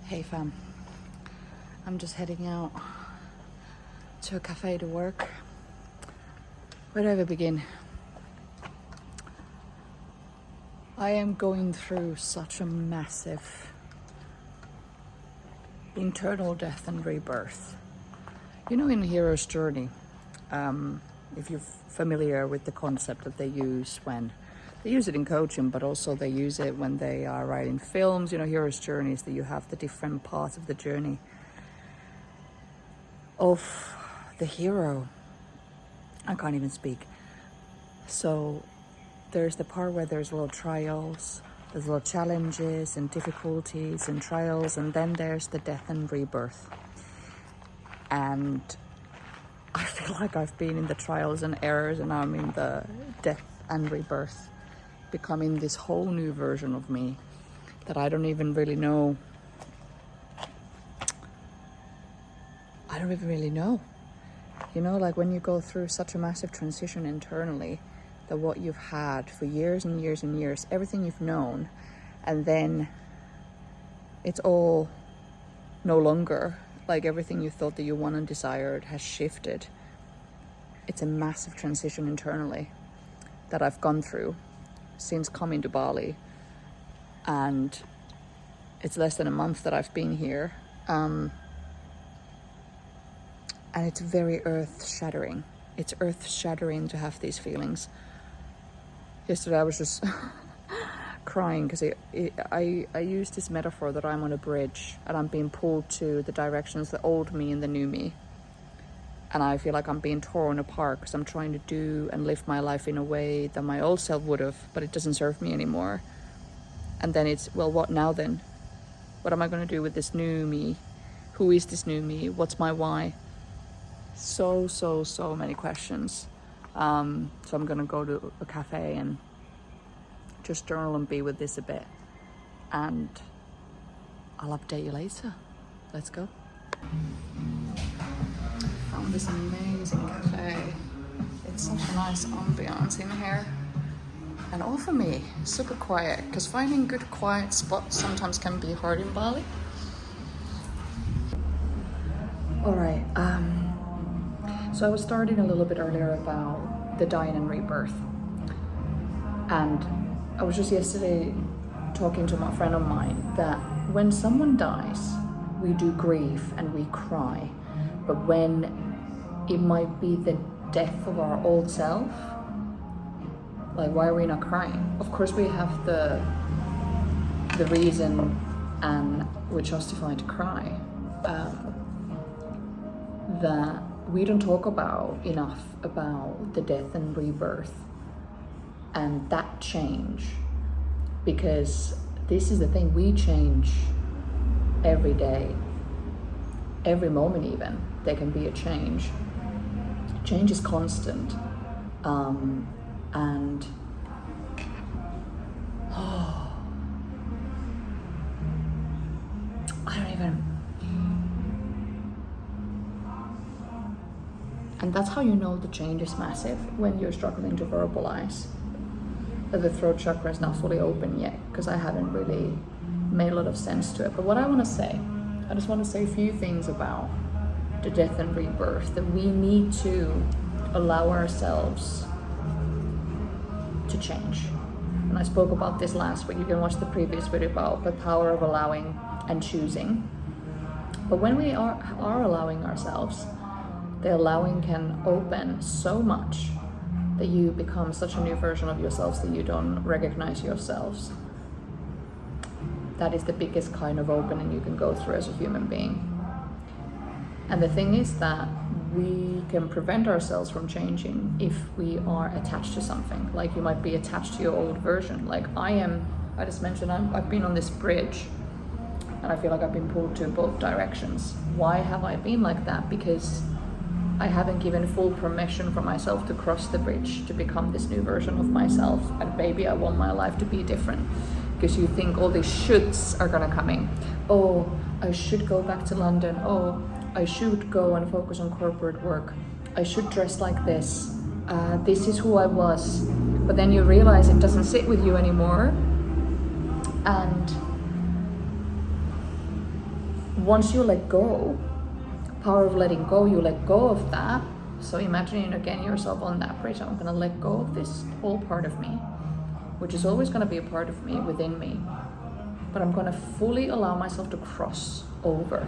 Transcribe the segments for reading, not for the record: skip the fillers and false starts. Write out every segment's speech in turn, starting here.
Hey fam, I'm just heading out to a cafe to work. Where do I ever begin? I am going through such a massive internal death and rebirth. You know, in Hero's Journey, if you're familiar with the concept that they use when they use it in coaching, but also they use it when they are writing films. You know, Hero's Journey is that you have the different parts of the journey of the hero. I can't even speak. So there's the part where there's little trials, there's little challenges and difficulties and trials, and then there's the death and rebirth. And I feel like I've been in the trials and errors, and I'm in the death and rebirth, becoming this whole new version of me that I don't even really know. I don't even really know. You know, like when you go through such a massive transition internally, that what you've had for years and years and years, everything you've known, and then it's all no longer, like everything you thought that you wanted and desired has shifted. It's a massive transition internally that I've gone through since coming to Bali, and it's less than a month that I've been here, and it's very earth-shattering. It's earth-shattering to have these feelings. Yesterday I was just crying because I used this metaphor that I'm on a bridge and I'm being pulled to the directions, the old me and the new me. And I feel like I'm being torn apart because I'm trying to do and live my life in a way that my old self would have, but it doesn't serve me anymore. And then it's, well, what now then? What am I going to do with this new me? Who is this new me? What's my why? So many questions. So I'm going to go to a cafe and just journal and be with this a bit. And I'll update you later. Let's go. Found this amazing cafe. It's such a nice ambiance in here, and all for me, super quiet, because finding good quiet spots sometimes can be hard in Bali. Alright, so I was starting a little bit earlier about the dying and rebirth, and I was just yesterday talking to my friend of mine that when someone dies, we do grieve and we cry. But when it might be the death of our old self, like, why are we not crying? Of course we have the reason, and we're justified to cry, that we don't talk about enough about the death and rebirth and that change, because this is the thing, we change every day, every moment. Even there can be a change. Change is constant, and I don't even. And that's how you know the change is massive, when you're struggling to verbalize that the throat chakra is not fully open yet, because I haven't really made a lot of sense to it. But what I want to say, I just want to say a few things about the death and rebirth, that we need to allow ourselves to change. And I spoke about this last week. You can watch the previous video about the power of allowing and choosing. But when we are allowing ourselves, the allowing can open so much that you become such a new version of yourselves that you don't recognize yourselves. That is the biggest kind of opening you can go through as a human being. And the thing is that we can prevent ourselves from changing if we are attached to something. Like, you might be attached to your old version. Like I just mentioned, I've been on this bridge and I feel like I've been pulled to both directions. Why have I been like that? Because I haven't given full permission for myself to cross the bridge, to become this new version of myself. And maybe I want my life to be different, because you think all these shoulds are gonna come in. Oh, I should go back to London. Oh, I should go and focus on corporate work. I should dress like this. This is who I was. But then you realize it doesn't sit with you anymore. And once you let go, power of letting go, you let go of that. So imagining again yourself on that bridge. I'm gonna let go of this whole part of me, which is always gonna be a part of me, within me. But I'm gonna fully allow myself to cross over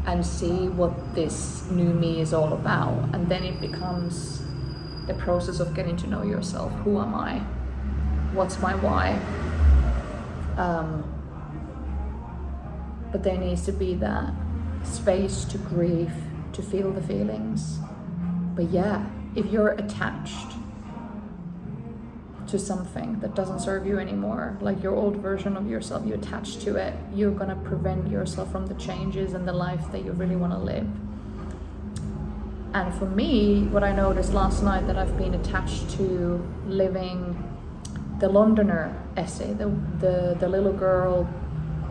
and see what this new me is all about. And then it becomes the process of getting to know yourself. Who am I? What's my why? But there needs to be that space to grieve, to feel the feelings. But yeah, if you're attached to something that doesn't serve you anymore, like your old version of yourself, you attach to it, you're gonna prevent yourself from the changes and the life that you really want to live. And for me, what I noticed last night, that I've been attached to living the Londoner essay, the little girl,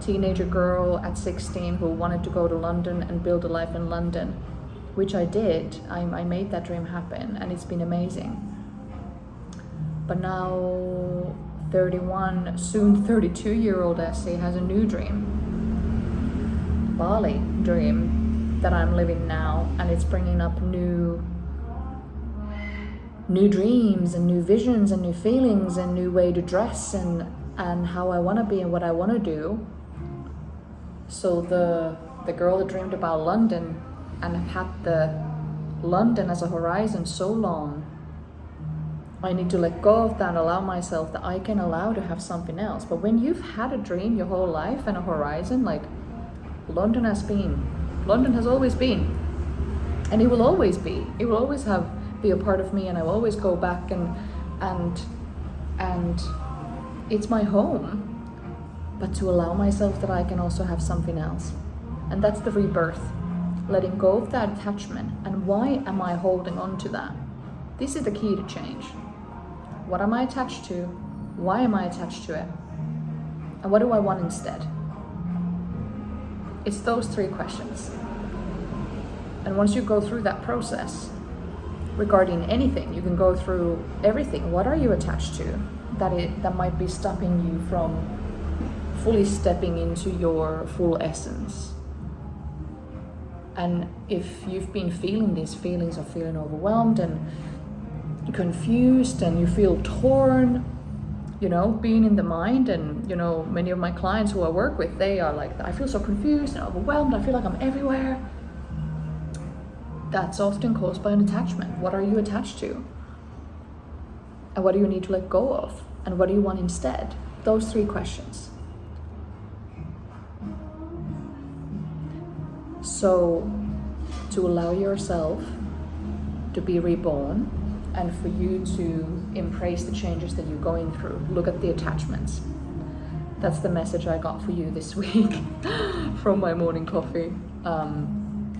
teenager girl at 16 who wanted to go to London and build a life in London, which I did. I made that dream happen, and it's been amazing. But now 31, soon 32-year-old Essie has a new dream, Bali dream, that I'm living now, and it's bringing up new dreams and new visions and new feelings and new way to dress and how I want to be and what I want to do. So the girl that dreamed about London and had the London as a horizon so long, I need to let go of that and allow myself that I can allow to have something else. But when you've had a dream your whole life and a horizon, like London has always been, and it will always be. It will always be a part of me, and I will always go back and it's my home. But to allow myself that I can also have something else. And that's the rebirth. Letting go of that attachment. And why am I holding on to that? This is the key to change. What am I attached to? Why am I attached to it? And what do I want instead? It's those 3 questions. And once you go through that process, regarding anything, you can go through everything. What are you attached to that might be stopping you from fully stepping into your full essence? And if you've been feeling these feelings of feeling overwhelmed and confused and you feel torn, being in the mind, and many of my clients who I work with, they are like, I feel so confused and overwhelmed, I feel like I'm everywhere. That's often caused by an attachment. What are you attached to? And what do you need to let go of? And what do you want instead? Those 3 questions. So, to allow yourself to be reborn and for you to embrace the changes that you're going through, look at the attachments. That's the message I got for you this week from my morning coffee.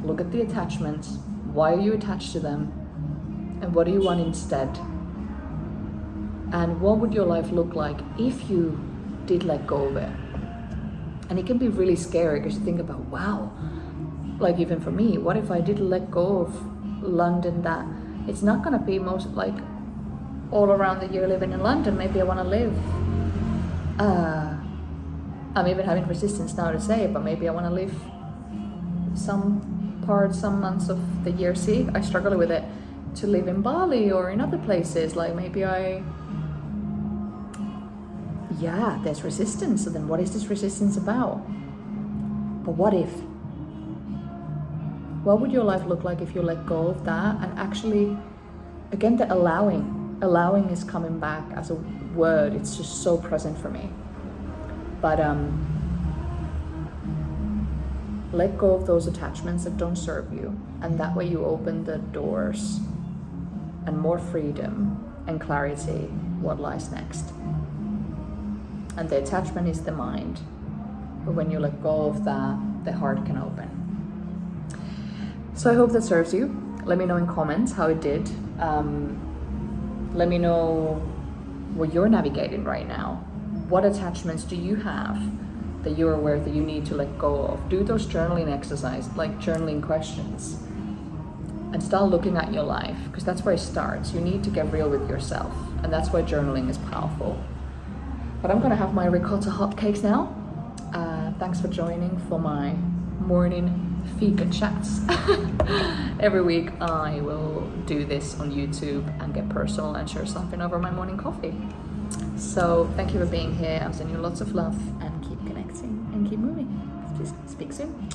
Look at the attachments. Why are you attached to them? And what do you want instead? And what would your life look like if you did let go of it? And it can be really scary because you think about, wow, like even for me, what if I did let go of London, that it's not going to be most like all around the year living in London. Maybe I want to live, I'm even having resistance now to say it, but maybe I want to live some months of the year. See, I struggle with it, to live in Bali or in other places. Like maybe there's resistance. So then what is this resistance about? But what if? What would your life look like if you let go of that? And actually, again, the allowing is coming back as a word. It's just so present for me. But let go of those attachments that don't serve you, and that way you open the doors and more freedom and clarity what lies next. And the attachment is the mind, but when you let go of that, the heart can open. So I hope that serves you. Let me know in comments how it did. Let me know what you're navigating right now. What attachments do you have that you're aware that you need to let go of? Do those journaling exercises, like journaling questions, and start looking at your life, because that's where it starts. You need to get real with yourself, and that's why journaling is powerful. But I'm gonna have my ricotta hotcakes now. and thanks for joining for my morning Fika Chats. Every week I will do this on YouTube and get personal and share something over my morning coffee. So thank you for being here. I'm sending you lots of love and keep connecting and keep moving. Just speak soon.